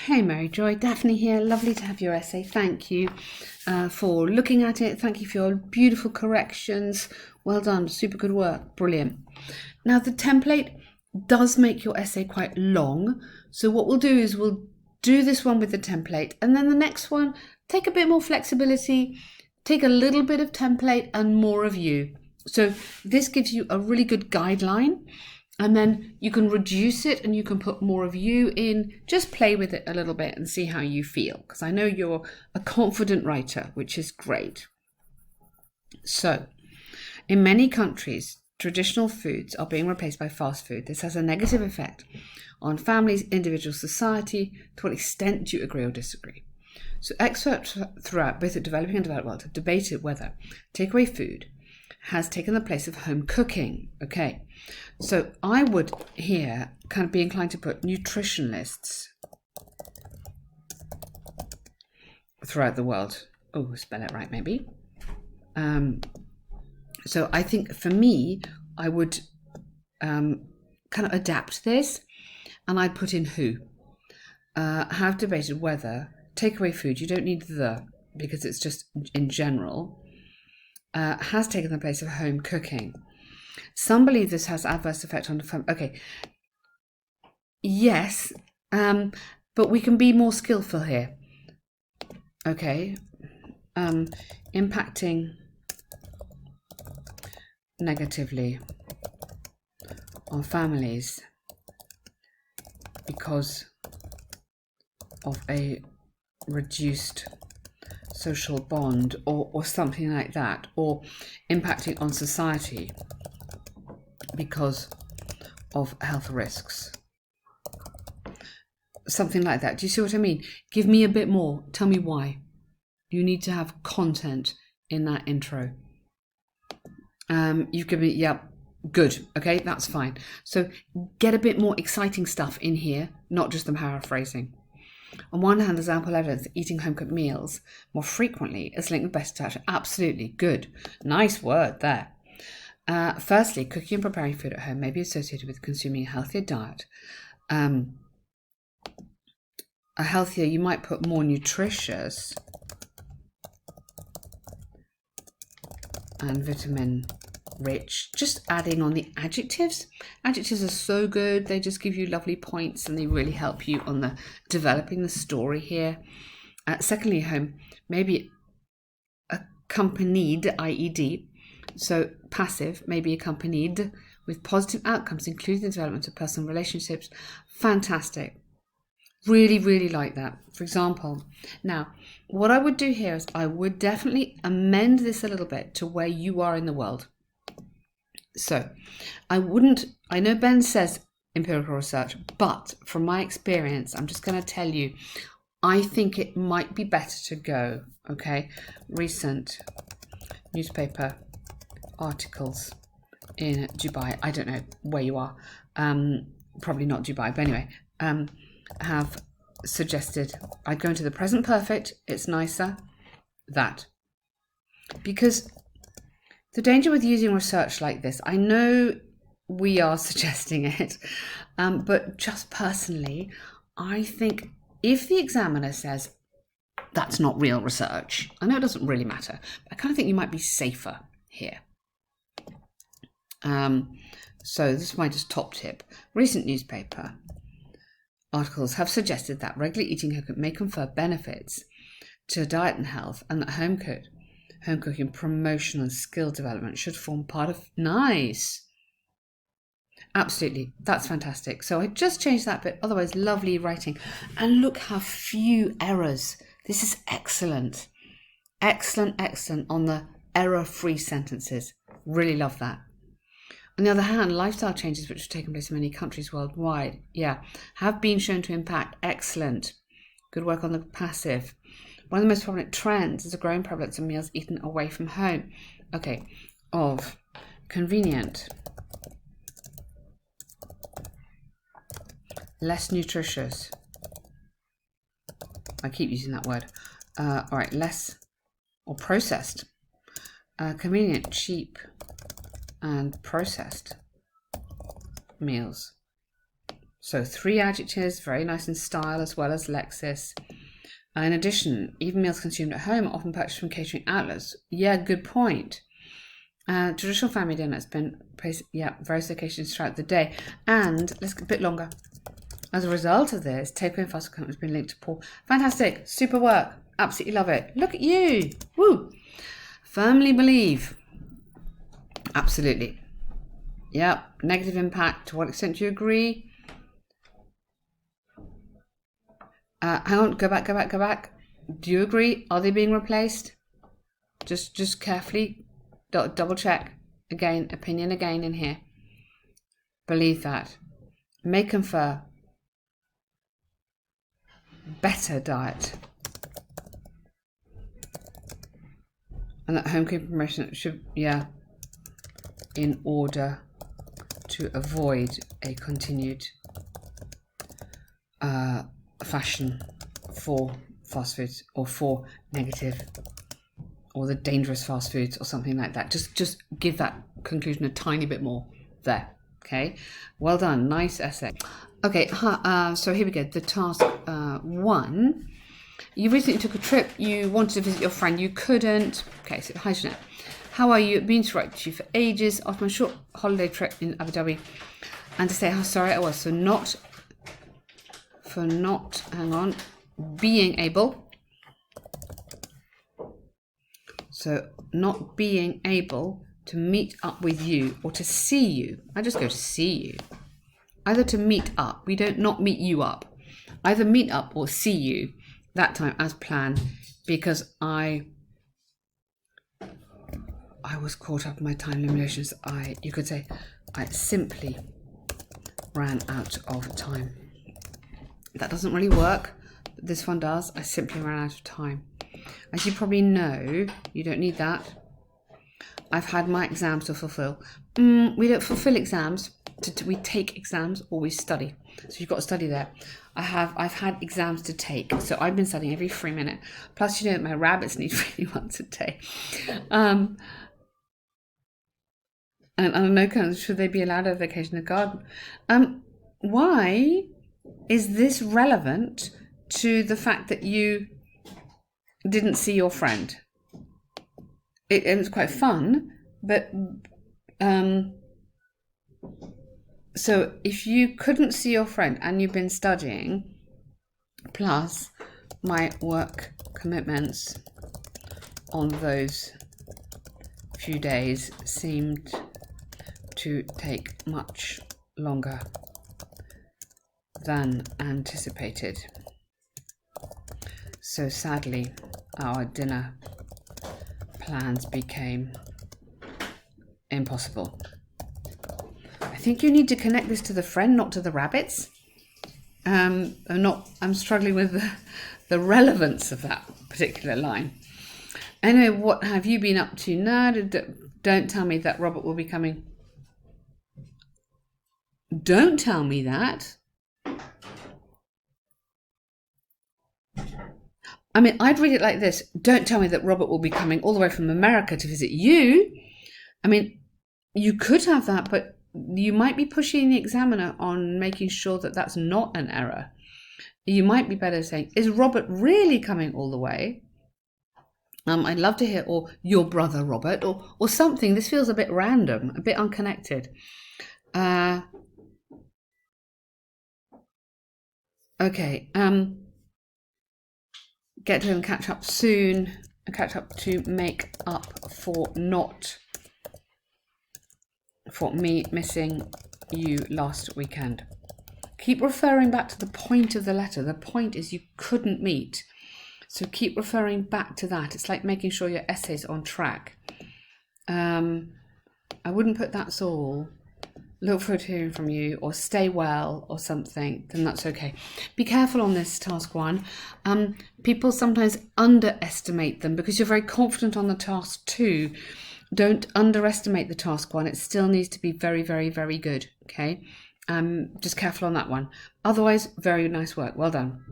Hey Mmaryjoy, Daphne here. Lovely to have your essay. Thank you for looking at it. Thank you for your beautiful corrections. Well done. Super good work. Brilliant. Now the template does make your essay quite long. So what we'll do is we'll do this one with the template, and then the next one, take a bit more flexibility, take a little bit of template and more of you. So this gives you a really good guideline. And then you can reduce it and you can put more of you in. Just play with it a little bit and see how you feel, because I know you're a confident writer, which is great. So, in many countries, traditional foods are being replaced by fast food. This has a negative effect on families, individuals, society. To what extent do you agree or disagree? So experts throughout both the developing and developed world have debated whether takeaway food has taken the place of home cooking. Okay, so I would here kind of be inclined to put nutrition lists throughout the world. Oh, spell it right maybe. So I think for me, I would kind of adapt this, and I'd put in who. Have debated whether takeaway food, you don't need the, because it's just in general, has taken the place of home cooking. Some believe this has adverse effect on the family. Okay, yes, but we can be more skillful here. Okay, impacting negatively on families because of a reduced social bond or something like that, or impacting on society because of health risks, something like that. Do you see what I mean? Give me a bit more. Tell me why. You need to have content in that intro. You've given me, yeah, good. Okay, that's fine. So get a bit more exciting stuff in here, not just the paraphrasing. On one hand, there's ample evidence that eating home-cooked meals more frequently is linked with better attachment. Absolutely, good. Nice word there. Firstly, cooking and preparing food at home may be associated with consuming a healthier diet. A healthier, you might put more nutritious and vitamin rich. Just adding on the adjectives. Adjectives are so good. They just give you lovely points and they really help you on the developing the story here. Secondly, home, maybe accompanied, IED, so passive, maybe accompanied with positive outcomes, including the development of personal relationships. Fantastic. Really, really like that. For example, now, what I would do here is I would definitely amend this a little bit to where you are in the world. So I know Ben says empirical research, but from my experience, I'm just going to tell you, I think it might be better to go, okay, recent newspaper articles in Dubai. I don't know where you are, probably not Dubai, but anyway, have suggested I go into the present perfect. It's nicer, that, because the danger with using research like this, I know we are suggesting it, but just personally, I think if the examiner says that's not real research, I know it doesn't really matter, but I kind of think you might be safer here. So this is my just top tip. Recent newspaper articles have suggested that regular eating may confer benefits to diet and health, and that home cooking promotion and skill development should form part of. Nice. Absolutely, that's fantastic. So I just changed that bit, otherwise lovely writing. And look how few errors. This is excellent. Excellent on the error-free sentences. Really love that. On the other hand, lifestyle changes which have taken place in many countries worldwide, have been shown to impact. Excellent. Good work on the passive. One of the most prominent trends is a growing prevalence of meals eaten away from home. Okay, of convenient, less nutritious. I keep using that word. All right, less or processed. Convenient, cheap, and processed meals. So 3 adjectives, very nice in style as well as lexis. In addition, even meals consumed at home are often purchased from catering outlets. Yeah, good point. Traditional family dinner has been placed, various occasions throughout the day. And let's get a bit longer. As a result of this, takeaway and fast food has been linked to poor. Fantastic, super work, absolutely love it. Look at you, woo! Firmly believe. Absolutely. Yep, negative impact. To what extent do you agree? Hang on, go back. Do you agree? Are they being replaced? Just carefully double check. Again, opinion again in here. Believe that. May confer better diet. And that home cooking promotion should, in order to avoid a continued fashion for fast foods or for negative or the dangerous fast foods or something like that. Just give that conclusion a tiny bit more there. Okay, well done, nice essay. Okay, so here we go. The task 1. You recently took a trip. You wanted to visit your friend. You couldn't. Okay, so hi Jeanette. How are you? I've been to write to you for ages after my short holiday trip in Abu Dhabi, and to say how sorry I was for not being able. So not being able to meet up with you or to see you. I just go to see you. Either to meet up. We don't not meet you up. Either meet up or see you that time as planned, because I was caught up in my time limitations. You could say I simply ran out of time. That doesn't really work. This one does. I simply ran out of time. As you probably know, you don't need that. I've had my exams to fulfill. We don't fulfill exams. We take exams or we study. So you've got to study there. I've had exams to take. So I've been studying every 3 minutes. Plus, you know, my rabbits need really once a day. And on no account should they be allowed a vacation in the garden. Why is this relevant to the fact that you didn't see your friend? It was quite fun, but so if you couldn't see your friend and you've been studying, plus my work commitments on those few days seemed to take much longer than anticipated. So sadly, our dinner plans became impossible. I think you need to connect this to the friend, not to the rabbits. I'm struggling with the relevance of that particular line. Anyway, what have you been up to now? Don't tell me that Robert will be coming. Don't tell me that. I mean, I'd read it like this. Don't tell me that Robert will be coming all the way from America to visit you. I mean, you could have that, but you might be pushing the examiner on making sure that that's not an error. You might be better saying, is Robert really coming all the way? I'd love to hear, or your brother Robert, or something. This feels a bit random, a bit unconnected. Okay. Get home, catch up soon. Catch up to make up for me missing you last weekend. Keep referring back to the point of the letter. The point is you couldn't meet. So keep referring back to that. It's like making sure your essay's on track. I wouldn't put that's all. Look forward to hearing from you, or stay well, or something, then that's okay. Be careful on this task 1. People sometimes underestimate them because you're very confident on the task 2. Don't underestimate the task 1. It still needs to be very, very, very good. Okay. Just careful on that one. Otherwise, very nice work. Well done.